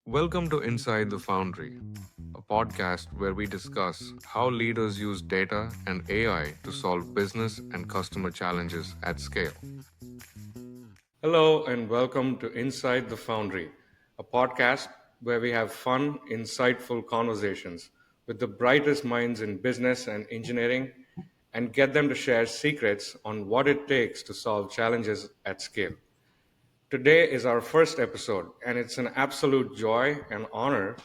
Welcome to Inside the Foundry, a podcast where we discuss how leaders use data and AI to solve business and customer challenges at scale. Hello, and welcome to Inside the Foundry, a podcast where we have fun, insightful conversations with the brightest minds in business and engineering and get them to share secrets on what it takes to solve challenges at scale. Today is our first episode, and it's an absolute joy and honor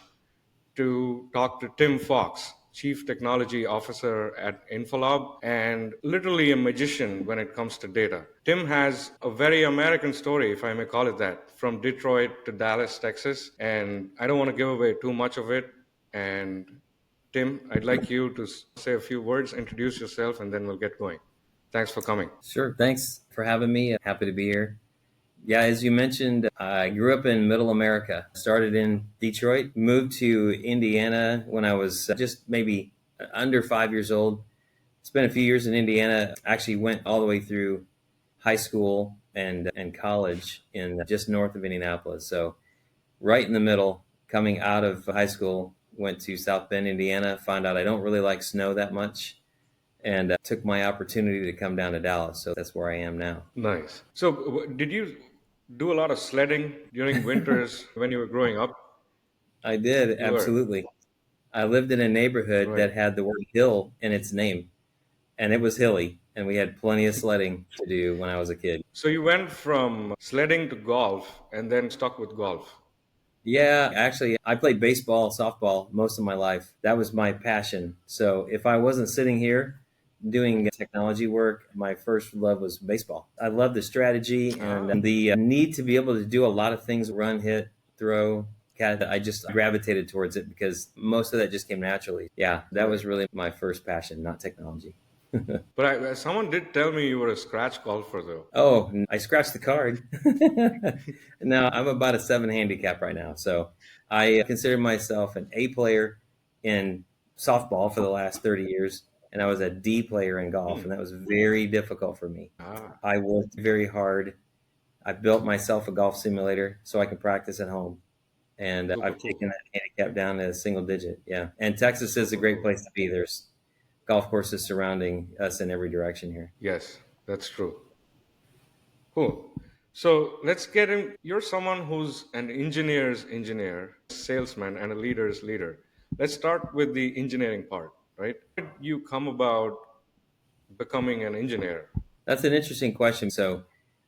to talk to Tim Fox, Chief Technology Officer at Infolob, and literally a magician when it comes to data. Tim has a very American story, if I may call it that, from Detroit to Dallas, Texas, and I don't want to give away too much of it. And Tim, I'd like you to say a few words, introduce yourself, and then we'll get going. Thanks for coming. Sure. Thanks for having me. Happy to be here. Yeah, as you mentioned, I grew up in Middle America. Started in Detroit, moved to Indiana when I was just maybe under 5 years old. Spent a few years in Indiana. Actually went all the way through high school and college in just north of Indianapolis. So right in the middle, coming out of high school, went to South Bend, Indiana. Found out I don't really like snow that much, and took my opportunity to come down to Dallas. So that's where I am now. Nice. So, did you do a lot of sledding during winters when you were growing up? I did, You were. absolutely. I lived in a neighborhood Right. that had the word hill in its name, and it was hilly, and we had plenty of sledding to do when I was a kid. So you went from sledding to golf and then stuck with golf. Yeah, actually, I played baseball, softball most of my life. That was my passion. So if I wasn't sitting here doing technology work, my first love was baseball. I love the strategy Ah, and the need to be able to do a lot of things, run, hit, throw. I just gravitated towards it because most of that just came naturally. Yeah, that right. was really my first passion, not technology. But someone did tell me you were a scratch golfer, though. Oh, I scratched the card. No, I'm about a 7 handicap right now. So I consider myself an A player in softball for the last 30 years, and I was a D player in golf, Hmm. and that was very difficult for me. Ah, I worked very hard. I built myself a golf simulator so I can practice at home, and super I've cool. taken that handicap down to a single digit. Yeah, and Texas is a Super great cool. place to be. There's golf courses surrounding us in every direction here. Yes, that's true. Cool. So let's get in. You're someone who's an engineer's engineer, salesman, and a leader's leader. Let's start with the engineering part, right? How did you come about becoming an engineer? That's an interesting question. So,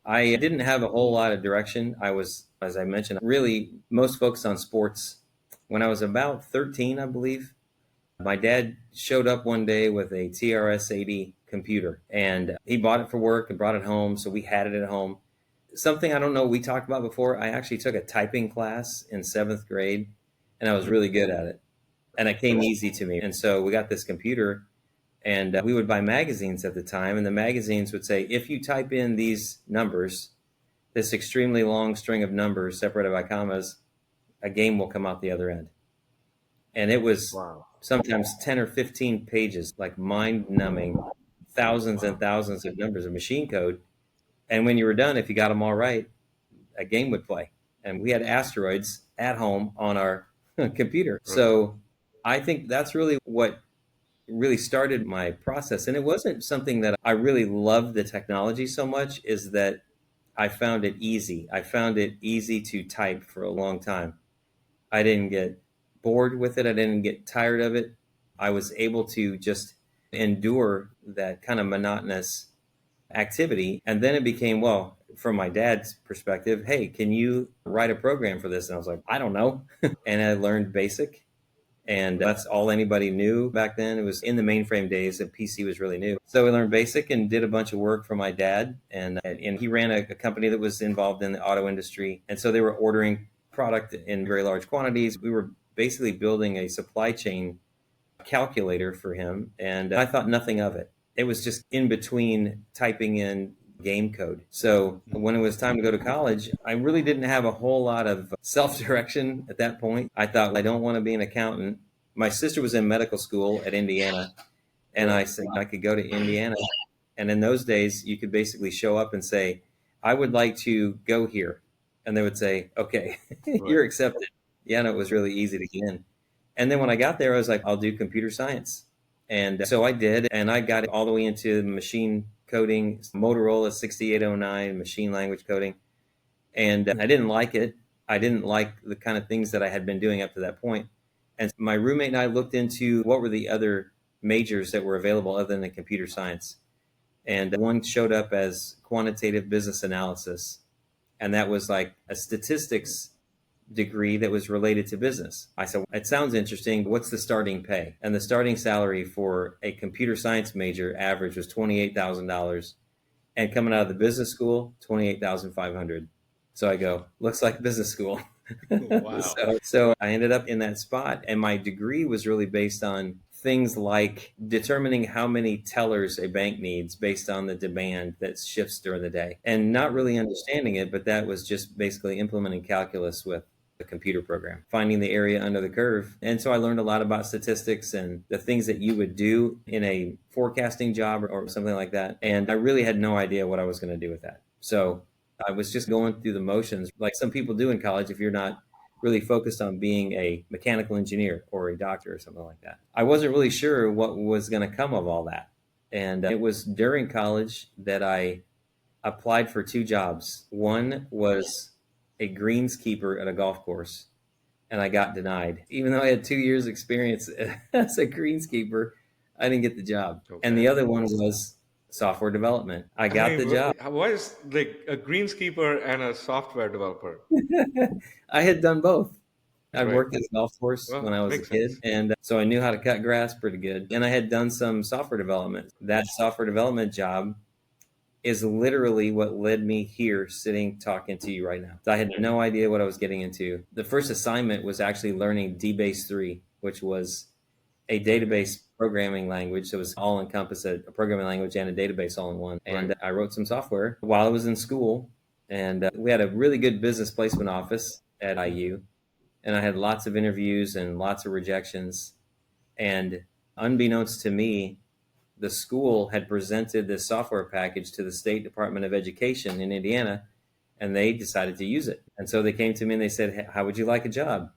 I didn't have a whole lot of direction. I was, as I mentioned, really most focused on sports. When I was about 13, I believe, my dad showed up one day with a TRS-80 computer, and he bought it for work and brought it home. So we had it at home. Something I don't know we talked about before, I actually took a typing class in seventh grade, and I was Mhm. really good at it. And it came easy to me. And so we got this computer, and we would buy magazines at the time, and the magazines would say, if you type in these numbers, this extremely long string of numbers separated by commas, a game will come out the other end. And it was Wow. sometimes 10 or 15 pages, like mind numbing, thousands and Wow. thousands of numbers of machine code. And when you were done, if you got them all right, a game would play. And we had asteroids at home on our computer. Right. So I think that's really what really started my process. And it wasn't something that I really loved the technology so much, is that I found it easy. I found it easy to type for a long time. I didn't get bored with it. I didn't get tired of it. I was able to just endure that kind of monotonous activity. And then it became, well, from my dad's perspective, hey, can you write a program for this? And I was like, I don't know. And I learned BASIC, and that's all anybody knew back then. It was in the mainframe days, and PC was really new. So we learned BASIC and did a bunch of work for my dad, and he ran a company that was involved in the auto industry, and so they were ordering product in very large quantities. We were basically building a supply chain calculator for him, and I thought nothing of it. It was just in between typing in game code. So when it was time to go to college, I really didn't have a whole lot of self direction at that point. I thought, I don't want to be an accountant. My sister was in medical school at Indiana, and Right. I said I could go to Indiana. And in those days, you could basically show up and say, I would like to go here. And they would say, okay, Right. you're accepted. Yeah, no, it was really easy to get in. And then when I got there, I was like, I'll do computer science. And so I did, and I got all the way into machine coding, Motorola 6809, machine language coding. And I didn't like it. I didn't like the kind of things that I had been doing up to that point. And my roommate and I looked into what were the other majors that were available other than computer science. And one showed up as quantitative business analysis. And that was like a statistics degree that was related to business. I said, it sounds interesting. What's the starting pay? And the starting salary for a computer science major average was $28,000. And coming out of the business school, 28,500. So I go, looks like business school. Wow. So I ended up in that spot, and my degree was really based on things like determining how many tellers a bank needs based on the demand that shifts during the day, and not really understanding it, but that was just basically implementing calculus with a computer program, finding the area under the curve. And so I learned a lot about statistics and the things that you would do in a forecasting job or something like that. And I really had no idea what I was going to do with that. So I was just going through the motions like some people do in college if you're not really focused on being a mechanical engineer or a doctor or something like that. I wasn't really sure what was going to come of all that. And it was during college that I applied for two jobs. One was a greenskeeper at a golf course, and I got denied. Even though I had 2 years experience as a greenskeeper, I didn't get the job. And the Okay. other one was software development. I I got mean, the job. why is like a greenskeeper and a software developer? I had done both. I Right. worked at a golf course when Well, I was a makes kid, sense. and so I knew how to cut grass pretty good. And I had done some software development. That software development job is literally what led me here sitting talking to you right now. I had no idea what I was getting into. The first assignment was actually learning DBase 3, which was a database programming language. So it was all encompass a programming language and a database all in one. Right. And I wrote some software while I was in school. And we had a really good business placement office at IU. And I had lots of interviews and lots of rejections. And unbeknownst to me, the school had presented this software package to the State Department of Education in Indiana, and they decided to use it. And so they came to me and they said, "Hey, how would you like a job?"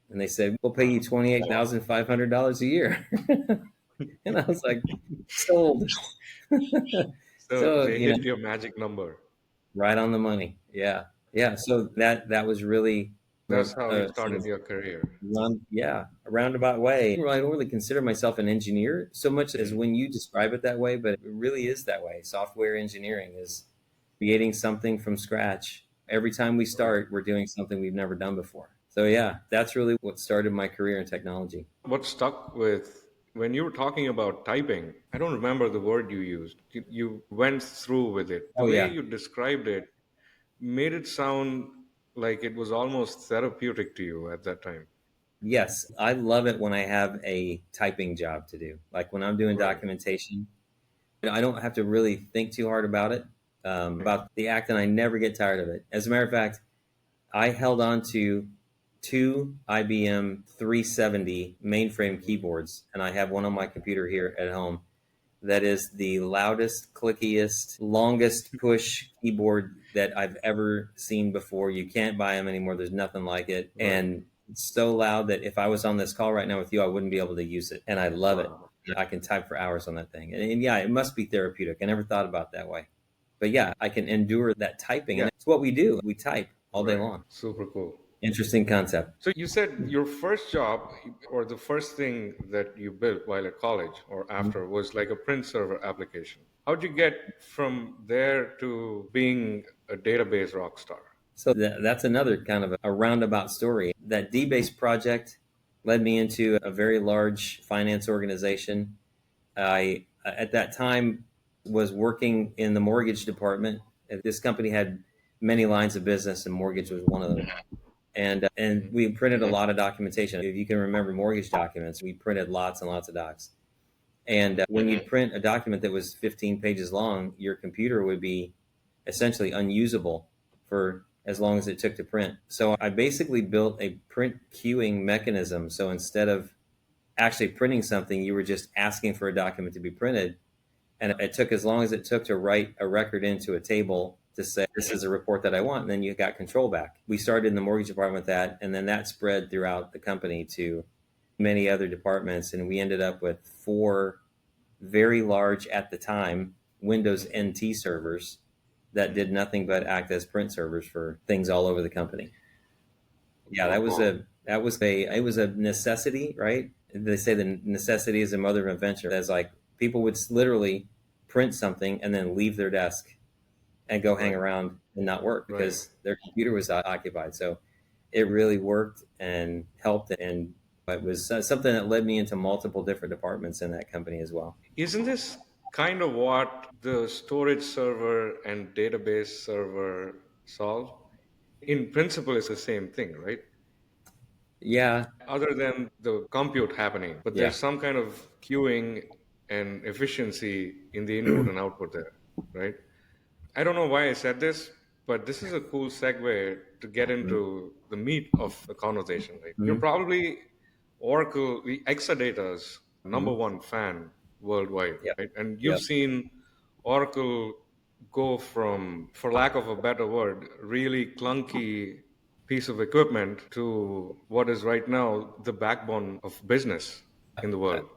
And they said, "We'll pay you $28,500 a year." And I was like, sold. So So, they hit your magic number. right on the money. Yeah. Yeah. So that was really That's how you sort started of your career. a roundabout way. Well, I don't really consider myself an engineer so much as Mhm. when you describe it that way, but it really is that way. Software engineering is creating something from scratch. Every time we Right. start, we're doing something we've never done before. So yeah, that's really what started my career in technology. What stuck with when you were talking about typing, I don't remember the word you used. You went through with it. The Oh way yeah. you described it made it sound like it was almost therapeutic to you at that time. Yes, I love it when I have a typing job to do. Like when I'm doing Right. documentation, I don't have to really think too hard about it, Right. about the act, and I never get tired of it. As a matter of fact, I held on to two IBM 370 mainframe keyboards, and I have one on my computer here at home. That is the loudest, clickiest, longest push keyboard that I've ever seen before. You can't buy them anymore. There's nothing like it. Right. And it's so loud that if I was on this call right now with you, I wouldn't be able to use it. And I love it. Wow. I can type for hours on that thing. And yeah, it must be therapeutic. I never thought about it that way. But yeah, I can endure that typing. Yeah. And that's what we do. We type all day Right. long. Super cool. Interesting concept. So you said your first job or the first thing that you built while at college or after was like a print server application. How'd you get from there to being a database rock star? So that's another kind of a roundabout story. That DBase project led me into a very large finance organization. I, at that time, was working in the mortgage department. This company had many lines of business, and mortgage was one of them. And Mhm. we printed a lot of documentation. If you can remember mortgage documents, we printed lots and lots of docs. And when you'd print a document that was 15 pages long, your computer would be essentially unusable for as long as it took to print. So I basically built a print queuing mechanism. So instead of actually printing something, you were just asking for a document to be printed. And it took as long as it took to write a record into a table to say, this is a report that I want. And then you got control back. We started in the mortgage department with that. And then that spread throughout the company to many other departments. And we ended up with 4 very large at the time Windows NT servers that did nothing but act as print servers for things all over the company. Yeah, it was a necessity, right? They say the necessity is the mother of invention. That's like people would literally print something and then leave their desk and go hang Right. around and not work Right. because their computer was occupied. So it really worked and helped, and it was something that led me into multiple different departments in that company as well. Isn't this kind of what the storage server and database server solve? In principle, it's the same thing, right? Yeah, Other than the compute happening, but yeah. there's some kind of queuing and efficiency in the input and output there, right? I don't know why I said this, but this is a cool segue to get into the meat of the conversation. Right? You're Mhm. probably Oracle, the Exadata's number Mhm. one fan worldwide, Yep. right? And you've Yep. seen Oracle go from, for lack of a better word, really clunky piece of equipment to what is right now the backbone of business in the Uh, world.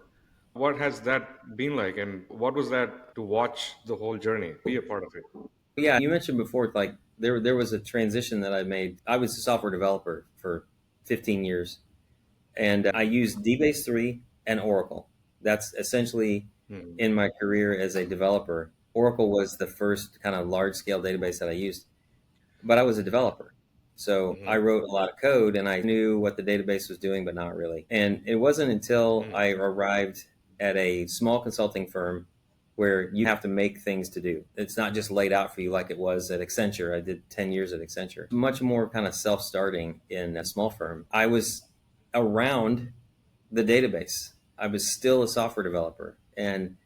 What has that been like, and what was that to watch the whole journey, be a part of it? yeah, you mentioned before, like there was a transition that I made. I was a software developer for 15 years, and I used DBase 3 and Oracle. That's essentially Hmm. in my career as a developer. Oracle was the first kind of large scale database that I used, but I was a developer. So I Hmm. wrote a lot of code and I knew what the database was doing, but not really. And it wasn't until Hmm. I arrived at a small consulting firm where you have to make things to do. It's not just laid out for you like it was at Accenture. I did 10 years at Accenture. Much more kind of self starting in a small firm. I was around the database. I was still a software developer. And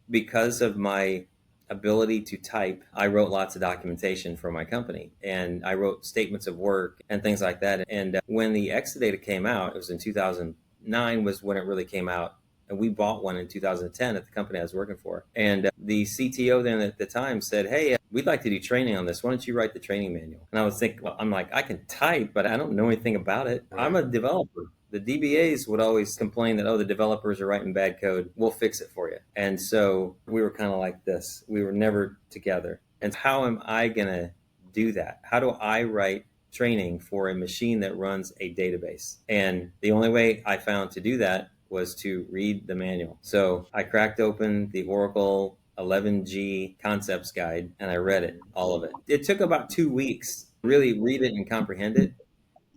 because of my ability to type, I wrote lots of documentation for my company and I wrote statements of work and things like that. And when the Exadata came out, it was in 2009 was when it really came out. And we bought one in 2010 at the company I was working for. And the CTO then at the time said, "Hey, we'd like to do training on this. Why don't you write the training manual?" And I was thinking, well, I'm like, I can type, but I don't know anything about it. I'm Right. a developer. The DBAs would always complain that, oh, the developers are writing bad code. We'll fix it for you. And so we were kind of like this. We were never together. And how am I going to do that? How do I write training for a machine that runs a database? And the only way I found to do that was to read the manual. So I cracked open the Oracle 11G concepts guide and I read it, all of it. It took about 2 weeks to really read it and comprehend it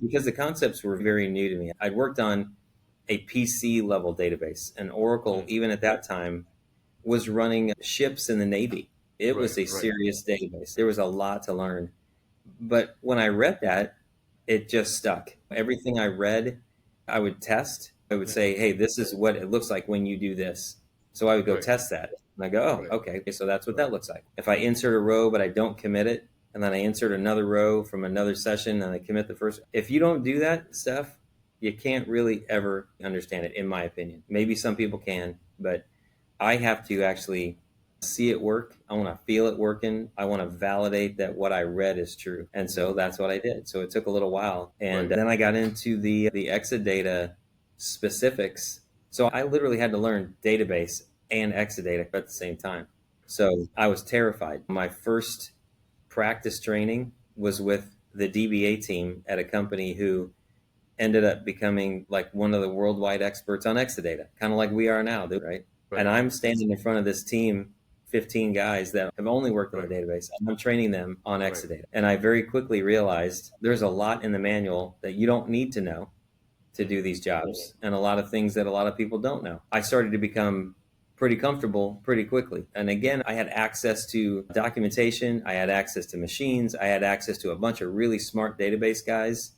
because the concepts were very new to me. I'd worked on a PC level database, and Oracle, Hmm. even at that time, was running ships in the Navy. It Right. was a Right. serious database. There was a lot to learn. But when I read that, it just stuck. Everything I read, I would test. I would Hmm. say, hey, this is what it looks like when you do this. So I would go Right. test that. And I go, Right. oh, okay, so that's what Right. that looks like. If I insert a row, but I don't commit it, and then I insert another row from another session and I commit the first. If you don't do that stuff, you can't really ever understand it, in my opinion. Maybe some people can, but I have to actually see it work. I want to feel it working. I want to validate that what I read is true. And so Hmm. that's what I did. So it took a little while. And Right. then I got into the Exadata specifics. So I literally had to learn database and Exadata at the same time. So I was terrified. My first practice training was with the DBA team at a company who ended up becoming like one of the worldwide experts on Exadata, kind of like we are now, right? And Right. I'm standing in front of this team, 15 guys that have only worked on the Right. database, and I'm training them on Right. Exadata. And I very quickly realized there's a lot in the manual that you don't need to know to do Hmm. these jobs, and a lot of things that a lot of people don't know. I started to become pretty comfortable pretty quickly. And again, I had access to documentation, I had access to machines, I had access to a bunch of really smart database guys.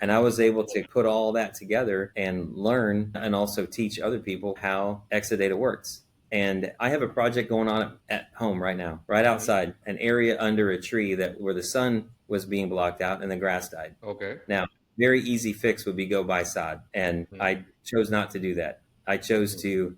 And I was able to put all that together and learn and also teach other people how Exadata works. And I have a project going on at home right now, right Hmm. outside, an area under a tree that where the sun was being blocked out and the grass died. Okay. Now, very easy fix would be go buy sod, and Hmm. I chose not to do that. I chose Hmm. to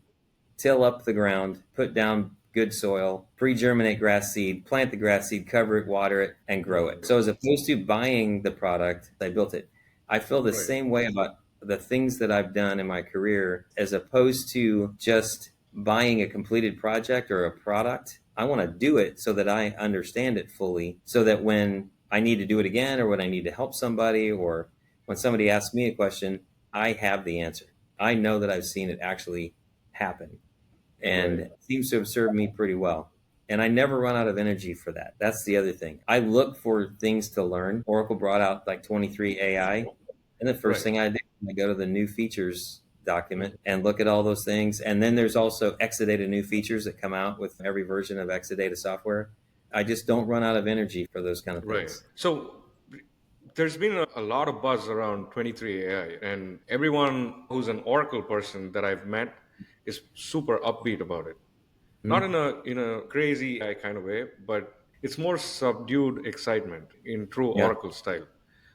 till up the ground, put down good soil, pre-germinate grass seed, plant the grass seed, cover it, water it, and grow it. So as opposed to buying the product, I built it. I feel the Right. same way about the things that I've done in my career as opposed to just buying a completed project or a product. I want to do it so that I understand it fully, so that when I need to do it again or when I need to help somebody or when somebody asks me a question, I have the answer. I know that I've seen it actually happen, and Right. it seems to have served me pretty well. And I never run out of energy for that. That's the other thing. I look for things to learn. Oracle brought out like 23 AI, and the first Right. thing I do, I go to the new features document and look at all those things. And then there's also Exadata new features that come out with every version of Exadata software. I just don't run out of energy for those kind of Right. things. So there's been a lot of buzz around 23 AI, and everyone who's an Oracle person that I've met is super upbeat about it. Not Hmm? in a crazy AI kind of way, but it's more subdued excitement in true Yeah, Oracle style.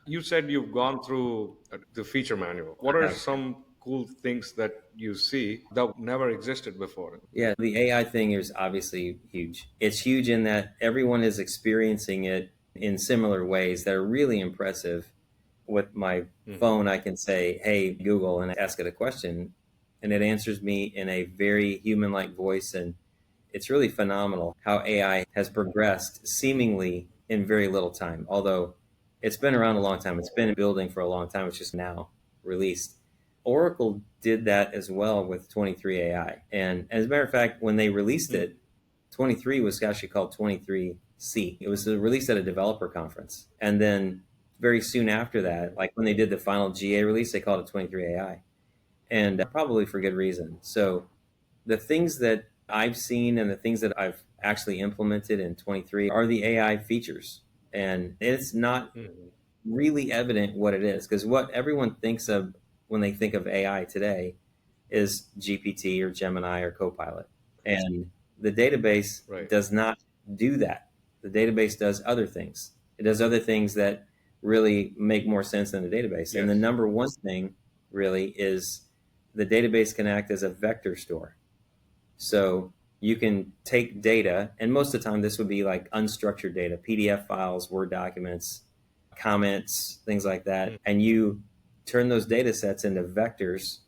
You said you've gone through the feature manual. What I are have. some cool things that you see that never existed before? Yeah, the AI thing is obviously huge. It's huge in that everyone is experiencing it in similar ways that are really impressive. With my Hmm. phone, I can say, "Hey, Google," and ask it a question, and it answers me in a very human like voice. And it's really phenomenal how AI has progressed seemingly in very little time. Although it's been around a long time, it's been building for a long time, it's just now released. Oracle did that as well with 23 AI. And as a matter of fact, when they released Hmm. it, 23 was actually called 23C. It was released at a developer conference. And then very soon after that, like when they did the final GA release, they called it 23 AI. And probably for good reason. So the things that I've seen and the things that I've actually implemented in 23 are the AI features. And it's not Hmm. really evident what it is, because what everyone thinks of when they think of AI today is GPT or Gemini or Copilot. And the database Right. does not do that. The database does other things. It does other things that really make more sense than the database. And the Yes. number one thing really is the database can act as a vector store. So you can take data, and most of the time this would be like unstructured data, PDF files, Word documents, comments, things like that, and you turn those data sets into vectors,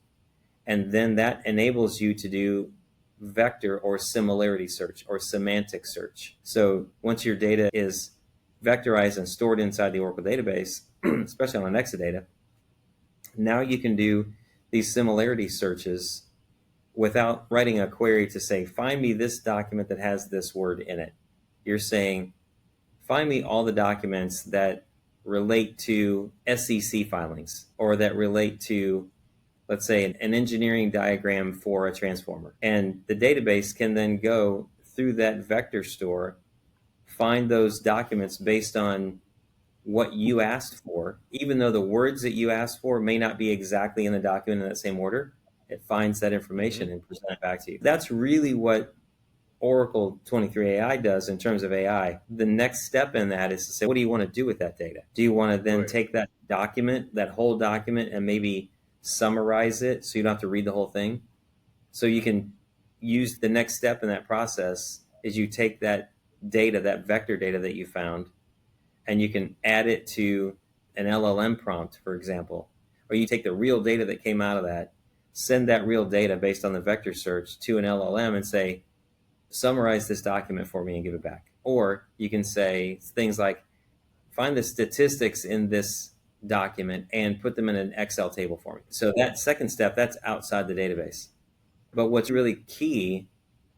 and then that enables you to do vector or similarity search or semantic search. So once your data is vectorized and stored inside the Oracle database, especially on an Exadata, now you can do these similarity searches without writing a query to say, find me this document that has this word in it. You're saying, find me all the documents that relate to SEC filings or that relate to, let's say, an engineering diagram for a transformer. And the database can then go through that vector store, find those documents based on what you asked for, even though the words that you asked for may not be exactly in the document in that same order. It finds that Hmm. information and presents it back to you. That's really what Oracle 23 AI does in terms of AI. The next step in that is to say, what do you want to do with that data? Do you want to then Right. take that document, that whole document, and maybe summarize it so you don't have to read the whole thing? So you can use the next step in that process is you take that data, that vector data that you found, and you can add it to an LLM prompt, for example, or you take the real data that came out of that, send that real data based on the vector search to an LLM and say, summarize this document for me and give it back. Or you can say things like, find the statistics in this document and put them in an Excel table for me. So that second step, that's outside the database. But what's really key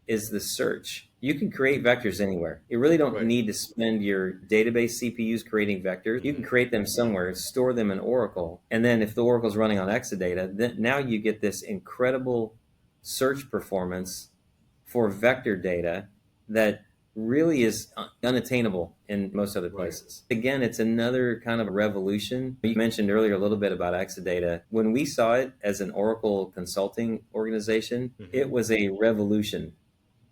is the search. You can create vectors anywhere. You really don't Right. need to spend your database CPUs creating vectors. You can Hmm. create them somewhere, store them in Oracle, and then if the Oracle is running on Exadata, then now you get this incredible search performance for vector data that really is unattainable in most other Right. places. Again, it's another kind of revolution. You mentioned earlier a little bit about Exadata. When we saw it as an Oracle consulting organization, Hmm. it was a revolution,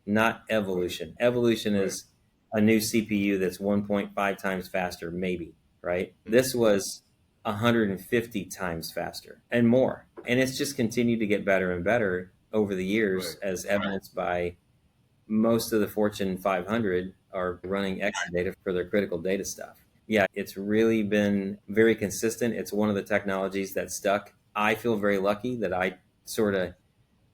not Right. evolution. Evolution Right. is a new CPU that's 1.5 times faster, maybe, right? Hmm. This was 150 times faster and more. And it's just continued to get better and better over the years, Right. as evidenced by most of the Fortune 500 are running Exadata for their critical data stuff. Yeah, it's really been very consistent. It's one of the technologies that stuck. I feel very lucky that I sort of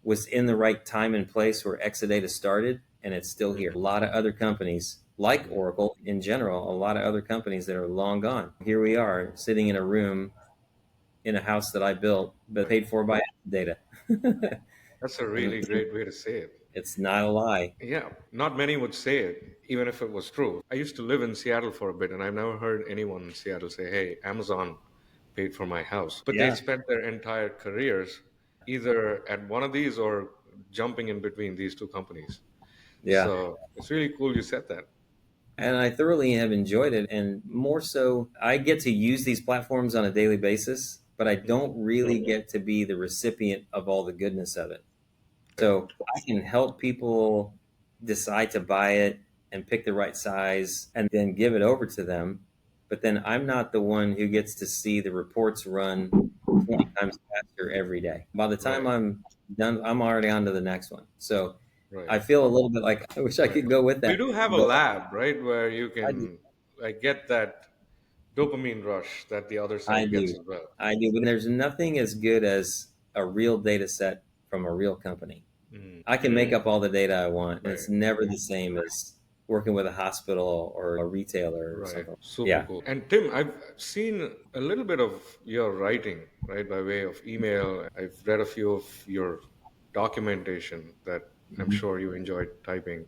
was in the right time and place where Exadata started, and it's still here. A lot of other companies, like Oracle in general, a lot of other companies that are long gone. Here we are sitting in a room in a house that I built, but paid for by Exadata. That's a And really great way to say it. it's not a lie. Yeah, not many would say it, even if it was true. I used to live in Seattle for a bit, and I've never heard anyone in Seattle say, "Hey, Amazon paid for my house." But they Yeah, spent their entire careers either at one of these or jumping in between these two companies. yeah. So it's really cool you said that. And I thoroughly have enjoyed it. And more so, I get to use these platforms on a daily basis, but I don't really get to be the recipient of all the goodness of it. Right, So I can help people decide to buy it and pick the right size and then give it over to them. But then I'm not the one who gets to see the reports run 20 times faster every day. By the time right, I'm done, I'm already on to the next one. So right, I feel a little bit like I wish I right. could go with You that. do have a But lab, right, where you I do. can like get that dopamine rush that the other I side gets do. as well. I do. But there's nothing as good as a real data set from a real company. Mm, I can make up all the data I want, and right. it's never the same as working with a hospital or a retailer or Right. something. Super Yeah. cool. And Tim, I've seen a little bit of your writing, right, by way of email. I've read a few of your documentation that I'm Mhm. sure you enjoyed typing.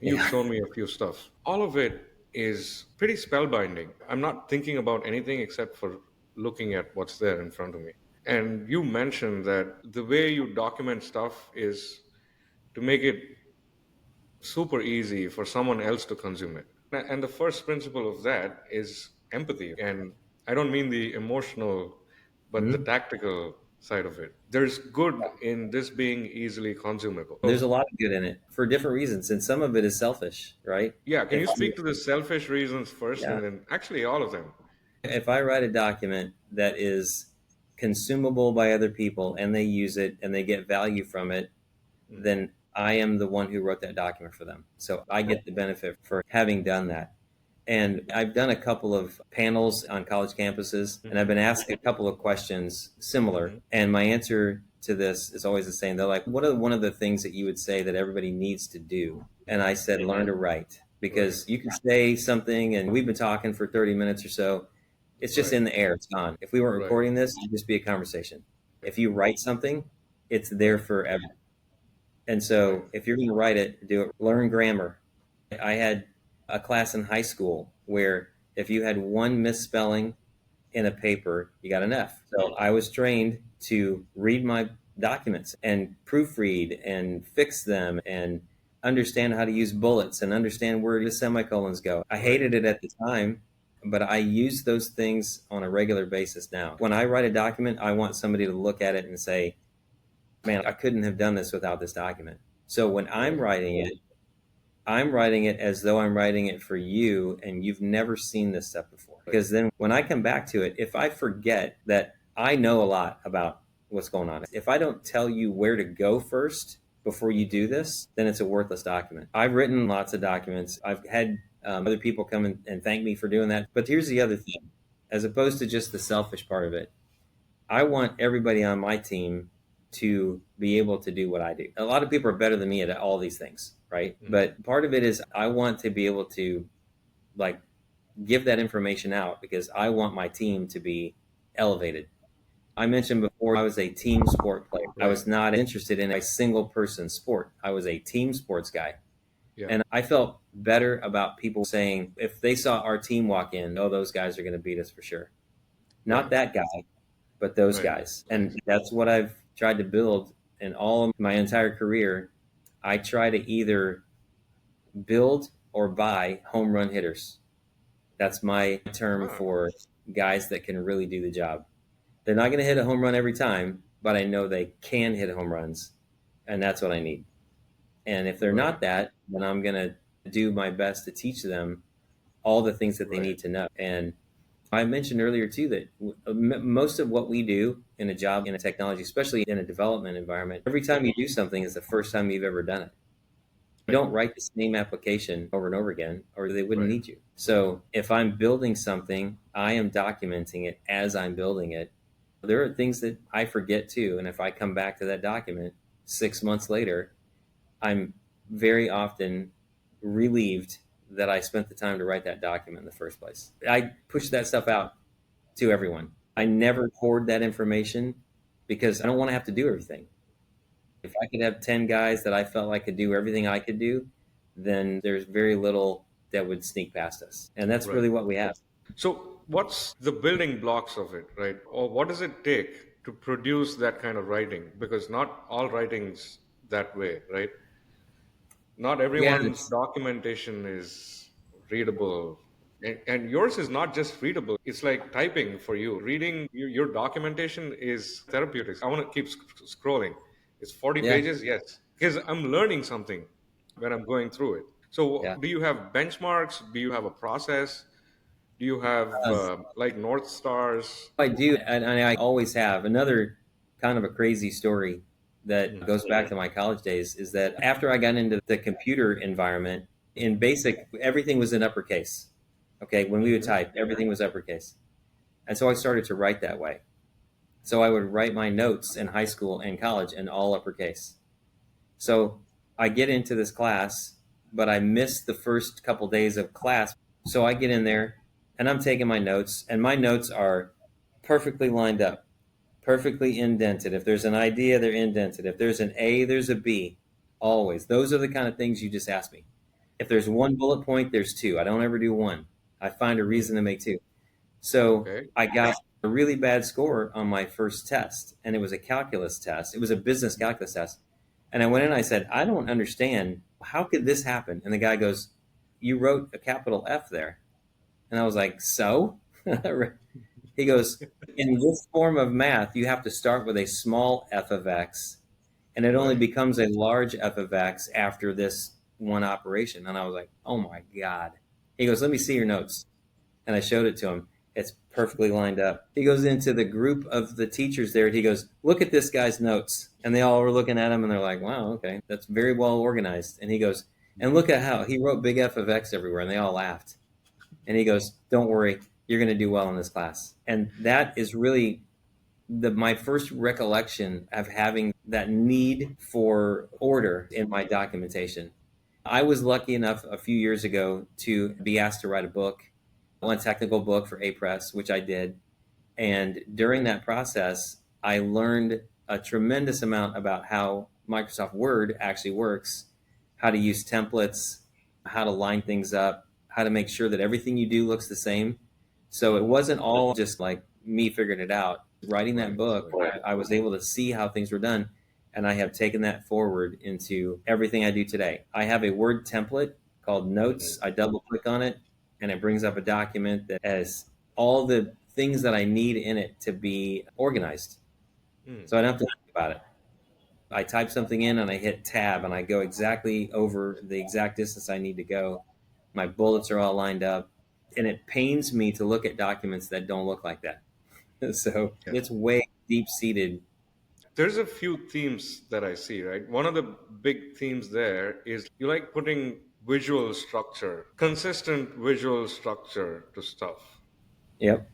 You've Yeah. shown me a few stuff. All of it is pretty spellbinding. I'm not thinking about anything except for looking at what's there in front of me. And you mentioned that the way you document stuff is to make it super easy for someone else to consume it. And the first principle of that is empathy. And I don't mean the emotional, but the Mhm. tactical side of it. There's good in this being easily consumable. There's a So, lot of good in it for different reasons, and some of it is selfish, right? yeah, can If you speak to the selfish reasons first yeah, and then actually all of them? if I write a document that is consumable by other people and they use it and they get value from it, Mhm. then I am the one who wrote that document for them. So I get the benefit for having done that. And I've done a couple of panels on college campuses, and I've Mhm. been asked a couple of questions similar. Mhm. And my answer to this is always the same. They're like, what are one of the things that you would say that everybody needs to do? And I said, learn to write. Right, Because you can say something, and we've been talking for 30 minutes or so. It's just right, in the air, it's gone. If we weren't right, recording this, it'd just be a conversation. right, If you write something, it's there right, forever. And right, so if you're going to write it, do it. Learn grammar. I had a class in high school where if you had one misspelling in a paper, you got an F. So I was trained to read my documents and proofread and fix them and understand how to use bullets and understand where the semicolons go. I right. hated it at the time, but I use those things on a regular basis now. When I write a document, I want somebody to look at it and say, man, I couldn't have done this without this document. So when Right. I'm writing it as though I'm writing it for you and you've never seen this stuff before. Right. Because then when I come back to it, if I forget that I know a lot about what's going on, if I don't tell you where to go first before you do this, then it's a worthless document. I've written lots of documents. I've had other people come and thank me for doing that. But here's the other thing, as opposed to just the selfish part of it, I want everybody on my team to be able to do what I do. A lot of people are better than me at all these things, right? Mhm. But part of it is I want to be able to like give that information out because I want my team to be elevated. I mentioned before I was a team sport player. I Right. was not interested in a single person sport. I was a team sports guy. Yeah. And I felt better about people saying if they saw our team walk in, oh, those guys are going to beat us for sure. Not Right. that guy, but those Right. guys. And that's what I've tried to build in all of my entire career. I try to either build or buy home run hitters. That's my term Ah, for guys that can really do the job. They're not going to hit a home run every time, but I know they can hit home runs, and that's what I need. And if they're right. not that, then I'm going to do my best to teach them all the things that they Right. need to know. And I mentioned earlier too that most of what we do in a job in a technology, especially in a development environment, every time you do something is the first time you've ever done it. Don't write the same application over and over again, or they wouldn't Right. need you. So if I'm building something, I am documenting it as I'm building it. There are things that I forget too. And if I come back to that document 6 months later, I'm very often relieved that I spent the time to write that document in the first place. I push that stuff out to everyone. I never hoard that information because I don't want to have to do everything. If I could have 10 guys that I felt like could do everything I could do, then there's very little that would sneak past us. And that's Right. really what we have. So, what's the building blocks of it, right? Or what does it take to produce that kind of writing? Because not all writing's that way, right? Not Yeah, everyone's documentation is readable. And yours is not just readable, it's like typing for you. Reading your documentation is therapeutic. I want to keep scrolling. It's 40 yeah, pages, yes, because I'm learning something when I'm going through it. So, yeah. do you have benchmarks? Do you have a process? Do you have Uh, like North Stars? I do, and I always have. Another kind of a crazy story that Mhm. goes back to my college days is that after I got into the computer environment, in basic, everything was in uppercase. Okay, when we would Mhm. type, everything was uppercase. And so I started to write that way. So I would write my notes in high school and college in all uppercase. So I get into this class, but I miss the first couple days of class. So I get in there and I'm taking my notes, and my notes are perfectly lined up, perfectly indented. If there's an idea, they're indented. If there's an A, there's a B. Always. Those are the kind of things you just ask me. If there's one bullet point, there's two. I don't ever do one. I find a Mm. reason to make two. So Okay. I got a really bad score on my first test, and it was a calculus test. It was a business calculus test. And I went in and I said, I don't understand. How could this happen? And the guy goes, You wrote a capital F there. And I was like, So? He goes, In this form of math, you have to start with a small f of x, and it only Right. becomes a large f of x after this one operation. And I was like, Oh my God. He goes, Let me see your notes, and I showed it to him. It's perfectly lined up. He goes into the group of the teachers there and he goes, Look at this guy's notes. And they all were looking at him and they're like, Wow, okay, that's very well organized. And he goes, And look at how he wrote big F of X everywhere. And they all laughed. And he goes, Don't worry, you're going to do well in this class. And that is really my first recollection of having that need for order in my documentation. I was lucky enough a few years ago to be asked to write a book, one technical book for A Press, which I did. And during that process, I learned a tremendous amount about how Microsoft Word actually works, how to use templates, how to line things up, how to make sure that everything you do looks the same. So it wasn't all just like me figuring it out. Writing that Right. book, I was able to see how things were done. And I have taken that forward into everything I do today. I have a Word template called Notes. Mhm. I double click on it and it brings up a document that has all the things that I need in it to be organized. Mm. So I don't have to think about it. I type something in and I hit tab and I go exactly over the exact distance I need to go. My bullets are all lined up. And it pains me to look at documents that don't look like that. So Yeah. it's way deep seated. There's a few themes that I see, right? One of the big themes there is you like putting visual structure, consistent visual structure to stuff. Yep,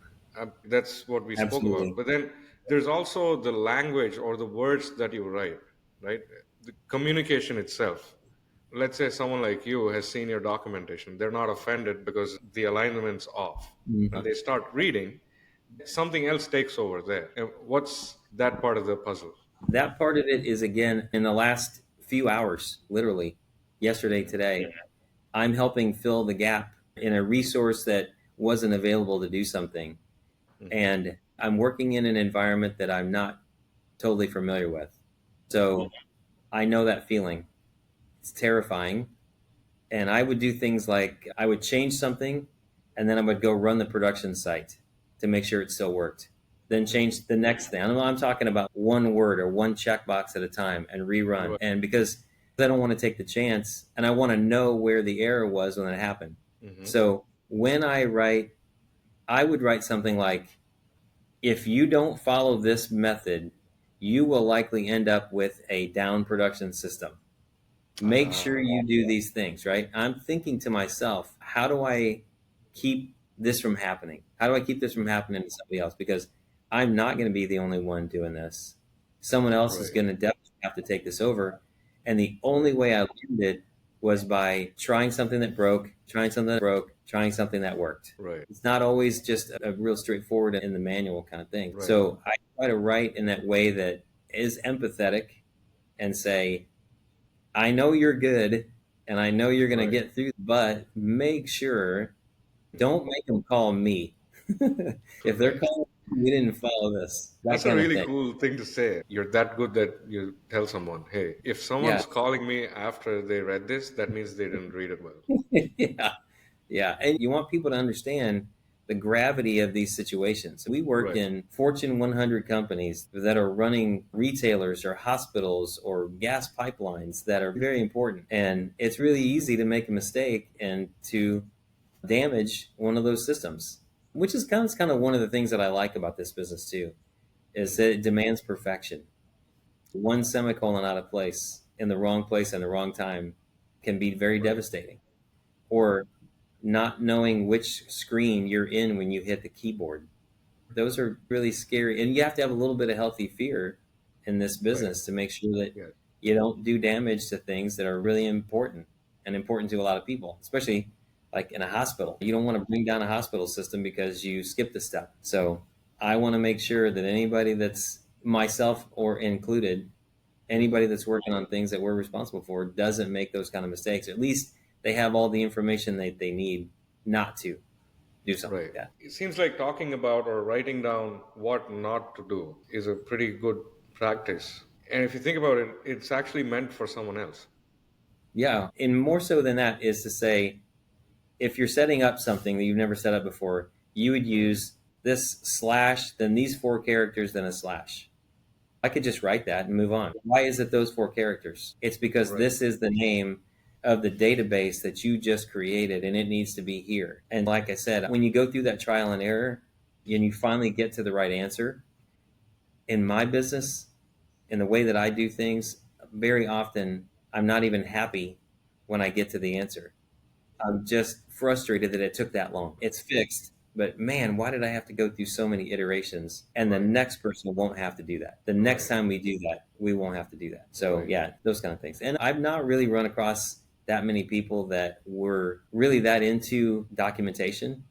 That's what we spoke about. absolutely. But then there's also the language or the words that you write, right? The communication itself. Let's say someone like you has seen your documentation. They're not offended because the alignment's off. Mhm. And they start reading, something else takes over there. And what's that part of the puzzle? That part of it is, again, in the last few hours, literally yesterday, today, I'm helping fill the gap in a resource that wasn't available to do something. Hmm. And I'm working in an environment that I'm not totally familiar with. So I know that feeling. It's terrifying. And I would do things like I would change something and then I would go run the production site to make sure it still worked. Then change the next thing. I'm talking about one word or one checkbox at a time and rerun. Right. And because I don't want to take the chance and I want to know where the error was when it happened. Hmm. So when I write, I would write something like, if you don't follow this method, you will likely end up with a down production system. Make sure you do these things, right? I'm thinking to myself, how do I keep this from happening? How do I keep this from happening to somebody else? Because I'm not going to be the only one doing this. Someone else is Right. going to definitely have to take this over. And the only way I learned it was by trying something that broke, trying something that worked. Right. It's not always just a real straightforward in the manual kind of thing. Right. So I try to write in that way that is empathetic and say, I know you're good and I know you're going to Right. get through, but make sure, Mhm. don't make them call me. If they're Right. calling, we didn't follow this, that That's a kind of really thing. cool thing to say. You're that good that you tell someone, hey, if Yeah. someone's calling me after they read this, that means they didn't read it well. Yeah. Yeah. And you want people to understand the gravity of these situations. We work Right. in Fortune 100 companies that are running retailers or hospitals or gas pipelines that are very important. And it's really easy to make a mistake and to damage one of those systems, which is kind of one of the things that I like about this business too, is that Mhm. it demands perfection. One semicolon out of place in the wrong time can be very Right. devastating. Or not knowing which screen you're in when you hit the keyboard. Those are really scary. And you have to have a little bit of healthy fear in this Right. business to make sure that Yeah. you don't do damage to things that are really important and important to a lot of people, especially like in a hospital. You don't want to bring down a hospital system because you skipped a step. So I want to make sure that anybody that's myself or included, Mhm. anybody that's working on things that we're responsible for doesn't make those kind of mistakes. At least they have all the information they need not to do something Right. like that. It seems like talking about or writing down what not to do is a pretty good practice. And if you think about it, it's actually meant for someone else. Yeah. And more so than that is to say, if you're setting up something that you've never set up before, you would Mhm. use this slash, then these four characters, then a slash. I could just write that and move on. Why is it those four characters? It's because Right. this is the name of the database that you just created and it needs to be here. And like I said, when you go through that trial and error and you finally get to the right answer, in my business, in the way that I do things, very often I'm not even happy when I get to the answer. I'm just frustrated that it took that long. It's fixed, but man, why did I have to go through so many iterations? And the Right. next person won't have to do that. The next Right. time we do that, we won't have to do that. So, Right. yeah, those kind of things. And I've not really run across that many people that were really that into documentation.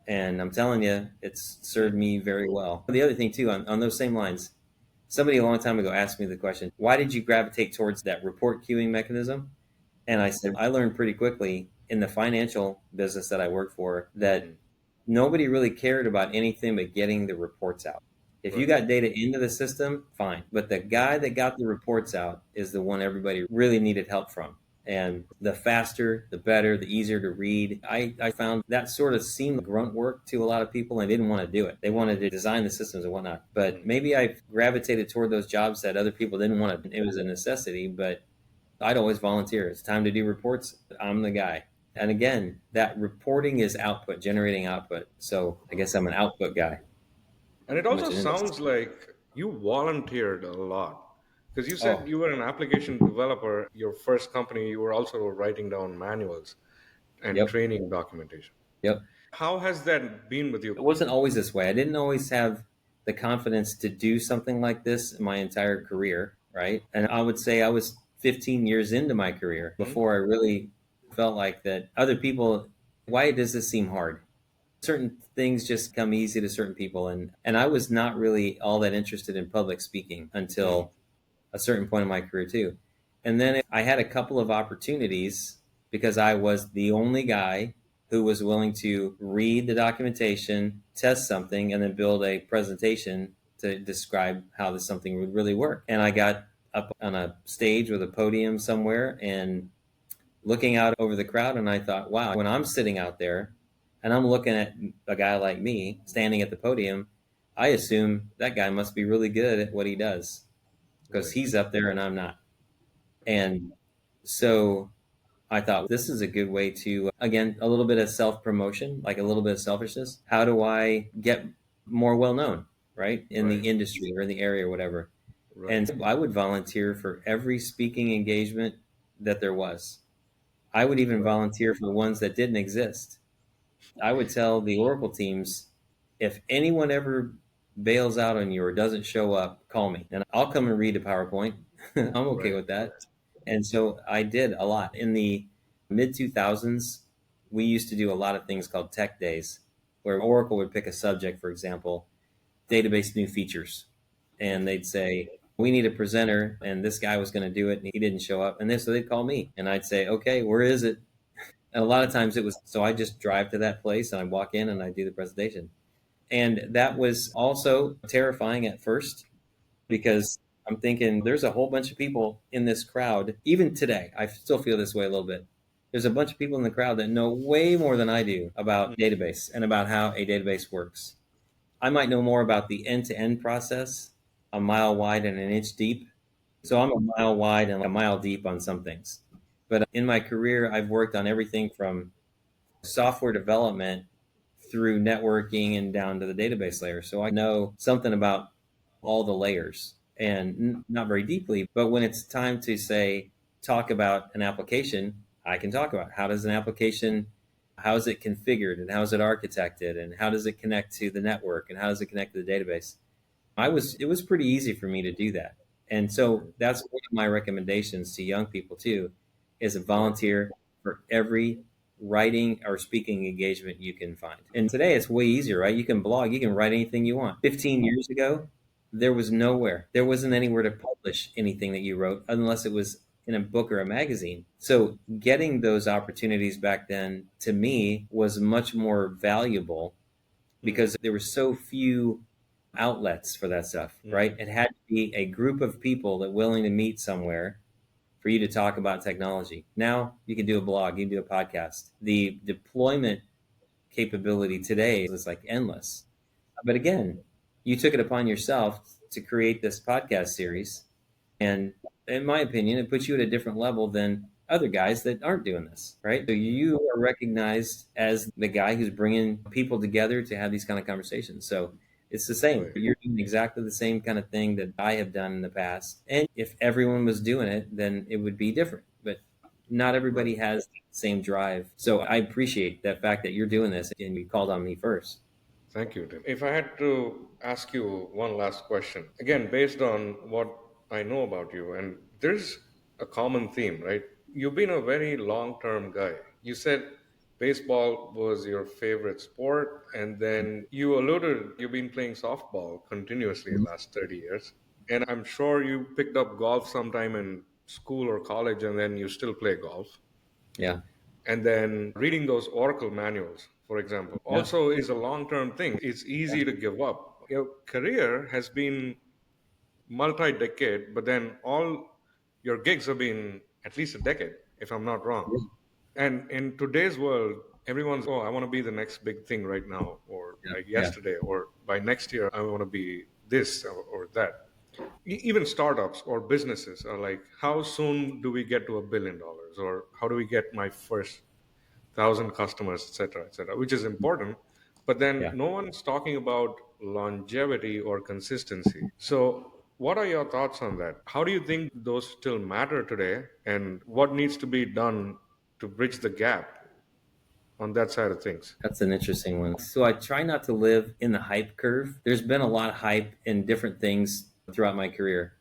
And I'm telling you, it's served Mhm. me very well. The other thing, too, on those same lines, somebody a long time ago asked me the question, why did you gravitate towards that report queuing mechanism? And I said, I learned pretty quickly in the financial business that I worked for that Mhm. nobody really cared about anything but getting the reports out. If you Right. got data into the system, fine. But the guy that got the reports out is the one everybody really needed help from. And the faster, the better, the easier to read. I found that sort of seemed grunt work to a lot of people and didn't want to do it. They wanted to design the systems and whatnot. But Mhm. maybe I gravitated toward those jobs that other people didn't want to. It was a necessity, but I'd always volunteer. It's time to do reports. I'm the guy. And again, that reporting is output, generating output. So I guess I'm an output guy. And it Pretty also much an industry. sounds like you volunteered a lot because you said Oh, you were an application developer. Your first company, you were also writing down manuals and yep, training documentation. yep. How has that been with you? It wasn't always this way. I didn't always have the confidence to do something like this in my entire career, right? And I would say I was 15 years into my career Hmm? before I really felt like that other people, why does this seem hard? Certain things just come easy to certain people, and I was not really all that interested in public speaking Hmm. until a certain point in my career too. And then I had a couple of opportunities because I was the only guy who was willing to read the documentation, test something, and then build a presentation to describe how this something would really work. And I got up on a stage with a podium somewhere and looking out over the crowd, and I thought, wow, when I'm sitting out there and I'm looking at a guy like me standing at the podium, I assume that guy must be really good at what he does because Right. he's up there and I'm not. And so I thought this is a good way to, again, a little bit of self promotion, like a little bit of selfishness. How do I get more well known, right, in Right. the industry or in the area or whatever? Right. And I would volunteer for every speaking engagement that there was. I would even Right. volunteer for the ones that didn't exist. I would tell the Oracle teams, if anyone ever bails out on you or doesn't show up, call me and I'll come and read a PowerPoint. I'm okay Right. with that. And so I did a lot. In the mid 2000s, we used to do a lot of things called tech days, where Oracle would pick a subject, for example, database new features. And they'd say, we need a presenter, and this guy was going to do it, and he didn't show up. And then so they'd call me, and I'd say, okay, where is it? And a lot of times it was, so I just drive to that place and I walk in and I do the presentation. And that was also terrifying at first because I'm thinking there's a whole bunch of people in this crowd. Even today, I still feel this way a little bit. There's a bunch of people in the crowd that know way more than I do about database and about how a database works. I might know more about the end to end process, a mile wide and an inch deep. So I'm a mile wide and a mile deep on some things. But in my career, I've worked on everything from software development through networking and down to the database layer. So I know something about all the layers and not very deeply, but when it's time to say, talk about an application, I can talk about how does an application, how is it configured and how is it architected and how does it connect to the network and how does it connect to the database? It was pretty easy for me to do that. And so that's one of my recommendations to young people too, is a Right. volunteer for every writing or speaking engagement you can find. And today it's way easier, right? You can blog, you can write anything you want. 15 years ago, there was nowhere. There wasn't anywhere to publish anything that you wrote unless it was in a book or a magazine. So getting those opportunities back then to me was much more valuable Mm. because there were so few outlets for that stuff, Mm. right? It had to be a group of people that willing to meet somewhere for you to talk about technology. Now you can do a blog, you can do a podcast. The deployment capability today is like endless. But again, you took it upon yourself to create this podcast series. And in my opinion, it puts you at a different level than other guys that aren't doing this, right? So you are recognized as the guy who's bringing people together to have these kind of conversations. So it's the same. Right. You're doing exactly the same kind of thing that I have done in the past. And if everyone was doing it, then it would be different. But not Right. everybody has the same drive. So I appreciate that fact that you're doing this and you called on me first. Thank you, Tim. If I had to ask you one last question, again, based on what I know about you, and there's a common theme, right? You've been a very long term guy. You said baseball was your favorite sport, and then you alluded you've been playing softball continuously the last 30 years. And I'm sure you picked up golf sometime in school or college, and then you still play golf. Yeah. And then reading those Oracle manuals, for example, Yeah. also is a long term thing. It's Yeah. easy to give up. Your career has been multi decade, but then all your gigs have been at least a decade, if I'm not wrong. And in today's world, everyone's, oh, I want to be the next big thing right now, or Yeah. like Yeah. yesterday, or by next year, I want to be this or that. Even startups or businesses are like, how soon do we get to $1 billion? Or how do we get my first 1,000 customers, et cetera, which is important. But then Yeah. no one's talking about longevity or consistency. So, what are your thoughts on that? How do you think those still matter today? And what needs to be done to bridge the gap on that side of things? That's an interesting one. So I try not to live in the hype curve. There's been a lot of hype in different things throughout my career.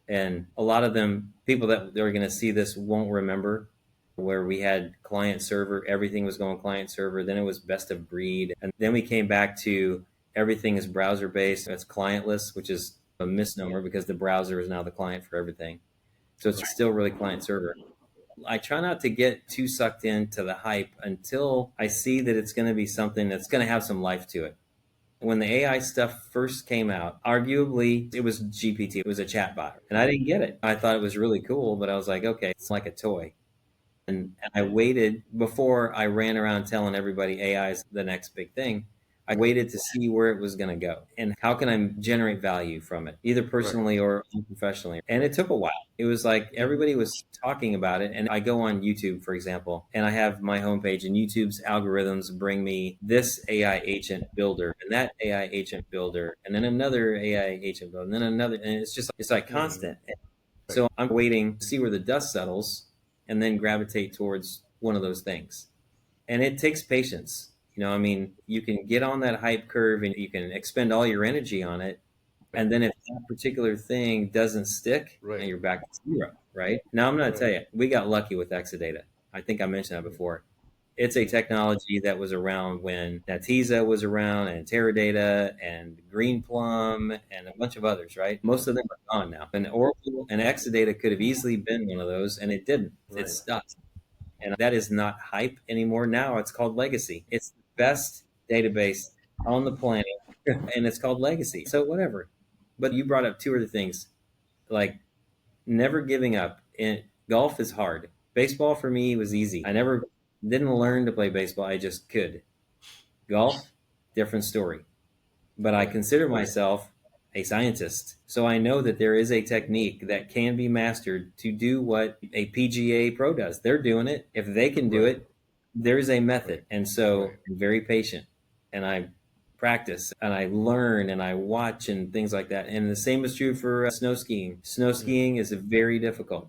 And a lot of them, people that are going to see this won't remember where we had client server, everything was going client server. Then it was best of breed. And then we came back to everything is browser based. It's clientless, which is a misnomer because the browser is now the client for everything. So it's Right. still really client server. I try not to get too sucked into the hype until I see that it's going to be something that's going to have some life to it. When the AI stuff first came out, arguably it was GPT, it was a chatbot, and I didn't get it. I thought it was really cool, but I was like, okay, it's like a toy. And I waited before I ran around telling everybody AI is the next big thing. I waited to see where it was going to go and how can I generate value from it, either Right. personally or professionally. And it took a while. It was like Mhm. everybody was talking about it. And I go on YouTube, for example, and I have my homepage, and YouTube's algorithms bring me this AI agent builder and that AI agent builder, and then another AI agent builder, and then another. And it's just, it's like Mhm. constant. Right. So I'm waiting to see where the dust settles and then gravitate towards one of those things. And it takes patience. I mean, you can get on that hype curve and you can expend all your energy on it. And then if that particular thing doesn't stick, and Right. you're back to zero, right? Now, I'm going to Right. tell you, we got lucky with Exadata. I think I mentioned that before. It's a technology that was around when Netezza was around, and Teradata and Greenplum and a bunch of others, right? Most of them are gone now. And Oracle and Exadata could have easily been one of those, and it didn't. It Right. stuck. And that is not hype anymore. Now it's called legacy. It's the best database on the planet, and it's called legacy. So whatever. But you brought up two other things, like never giving up. And golf is hard. Baseball for me was easy. I never didn't learn to play baseball. I just could. Golf, different story. But I Right. consider myself a scientist. So I know that there is a technique that can be mastered to do what a PGA pro does. They're doing it. If they can do Right. it, there's a Right. method. And so Right. I'm very patient and I practice and I learn and I watch and things like that. And the same is true for snow skiing. Snow Mm. skiing is very difficult.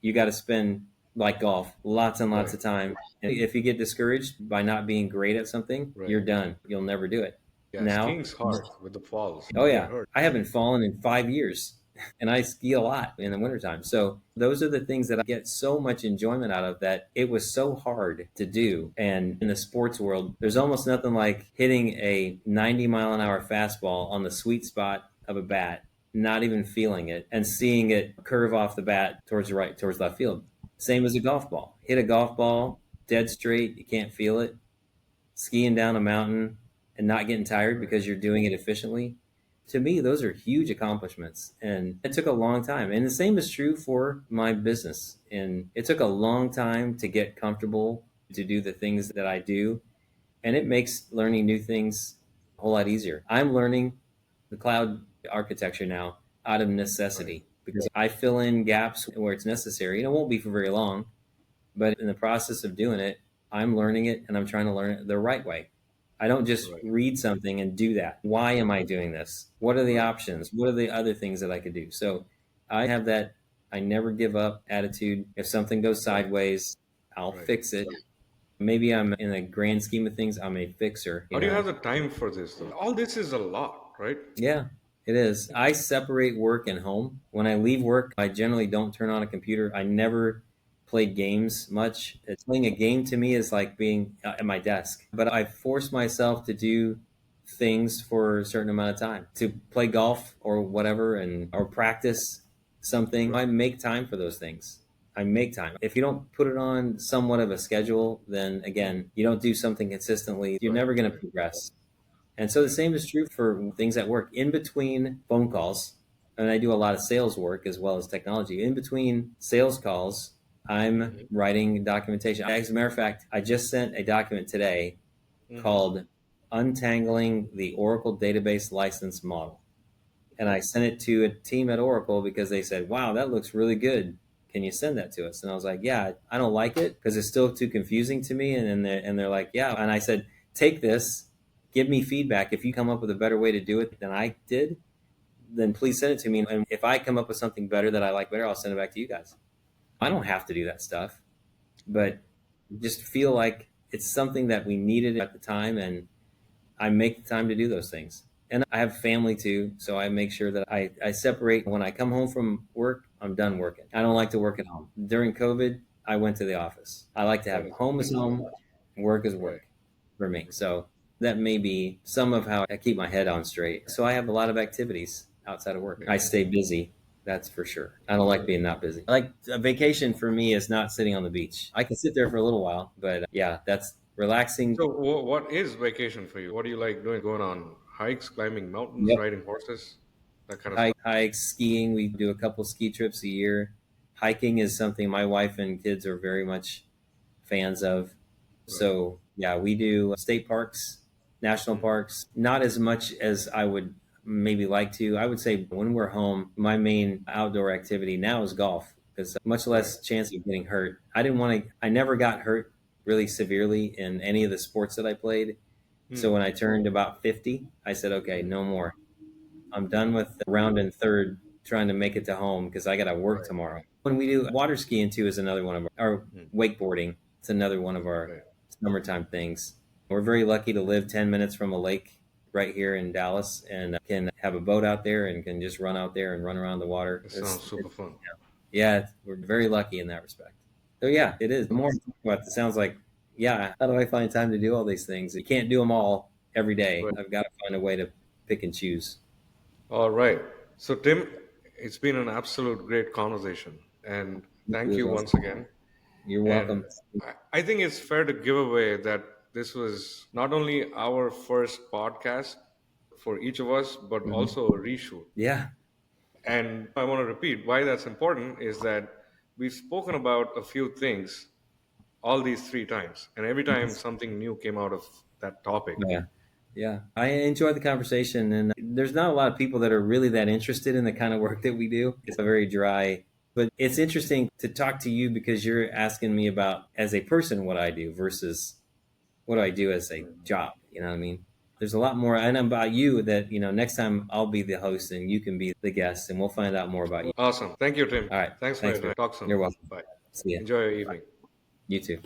You got to spend, like golf, lots and lots Right. of time. And if you get discouraged by not being great at something, Right. you're done. You'll never do it. Yeah, Now, skiing's hard with the falls. oh You get yeah, hurt. I haven't fallen in 5 years and I ski a lot in the wintertime. So those are the things that I get so much enjoyment out of, that it was so hard to do. And in the sports world, there's almost nothing like hitting a 90-mile-an-hour fastball on the sweet spot of a bat, not even feeling it, and seeing it curve off the bat towards the right, towards left field. Same as a golf ball. Hit a golf ball dead straight, you can't feel it. Skiing down a mountain and not getting tired Right. because you're doing it efficiently. To me, those are huge accomplishments. And it took a long time. And the same is true for my business. And it took a long time to get comfortable to do the things that I do. And it makes learning new things a whole lot easier. I'm learning the cloud architecture now out of Right. necessity because I fill in gaps where it's necessary. And it won't be for very long. But in the process of doing it, I'm learning it and I'm trying to learn it the right way. I don't just Right. read something and do that. Why am I doing this? What are the Right. options? What are the other things that I could do? So I have that I never give up attitude. If something goes Right. sideways, I'll Right. fix it. Maybe I'm in the grand scheme of things, I'm a fixer, How do you have the time for this though? All this is a lot, right? Yeah, it is. I separate work and home. When I leave work, I generally don't turn on a computer. I never played games much. Playing a game to me is like being at my desk. But I force myself to do things for a certain amount of time, to play golf or whatever, and or practice something. Right. I make time for those things. I make time. If you don't put it on somewhat of a schedule, then again, you don't do something consistently, you're Right. never going to Right. progress. And so the Right. same is true for things at work. In between phone calls, and I do a lot of sales work as well as technology. In between sales calls, I'm Hmm. writing documentation. As a matter of fact, I just sent a document today Hmm. called Untangling the Oracle Database License Model. And I sent it to a team at Oracle because they said, wow, that looks really good. Can you send that to us? And I was like, yeah, I don't like it because it's still too confusing to me. And they're like, yeah. And I said, take this, give me feedback. If you come up with a better way to do it than I did, then please send it to me. And if I come up with something better that I like better, I'll send it back to you guys. I don't have to do that stuff, Right. but just feel like it's something that we needed at the time. And I make the time to do those things. And I have family too, so I make sure that I separate. When I come home from work, I'm done working. I don't like to work at home. During COVID, I went to the office. I like to have Right. home is home, work is Right. work for me. So that may be some of how I keep my head on straight. So I have a lot of activities outside of work. Yeah. I stay busy. That's for sure. I don't like being not busy. Like a vacation for me is not sitting on the beach. I can sit there for a little while, but yeah, that's relaxing. So, what is vacation for you? What do you like doing? Going on hikes, climbing mountains, Yep. riding horses, that kind of stuff. Hikes, skiing. We do a couple ski trips a year. Hiking is something my wife and kids are very much fans of. Right. So, yeah, we do state parks, national Hmm. parks, not as much as I would maybe like to. I would say when we're home, my main outdoor activity now is golf because much Right. less chance of getting hurt. I never got hurt really severely in any of the sports that I played. So Hmm. when I turned about 50, I said, okay, Hmm. no more. I'm done with the round and third trying to make it to home because I got to work Right. tomorrow. When we do water skiing too is another one of our Hmm. wakeboarding. It's another one of our Right. summertime things. We're very lucky to live 10 minutes from a lake right here in Dallas and can have a boat out there and can just run out there and run around the water. It sounds super fun. Yeah, we're very lucky in that respect. So yeah, it is. The more I think about it, it sounds like, yeah, how do I find time to do all these things? You can't do them all every day. Right. I've got to find a way to pick and choose. All right. So, Tim, it's been an absolute great conversation. And thank You as you well. once again. You're And welcome. I think it's fair to give away that this was not only our first podcast for each of us, but Mhm. also a reshoot. Yeah. And I want to repeat why that's important is that we've spoken about a few things all these three times, and every time Yes. something new came out of that topic. Yeah. Yeah. I enjoyed the conversation, and there's not a lot of people that are really that interested in the kind of work that we do. It's a very dry, but it's interesting to talk to you because you're asking me about as a person what I do versus what do I do as a job. You know what I mean? There's a lot more, and about you that next time I'll be the host and you can be the guest, and we'll find out more about you. Awesome. Thank you, Tim. All right. Thanks for Thanks, your Rick. time. Talk soon. You're welcome. Bye. See ya. Enjoy your evening. You too.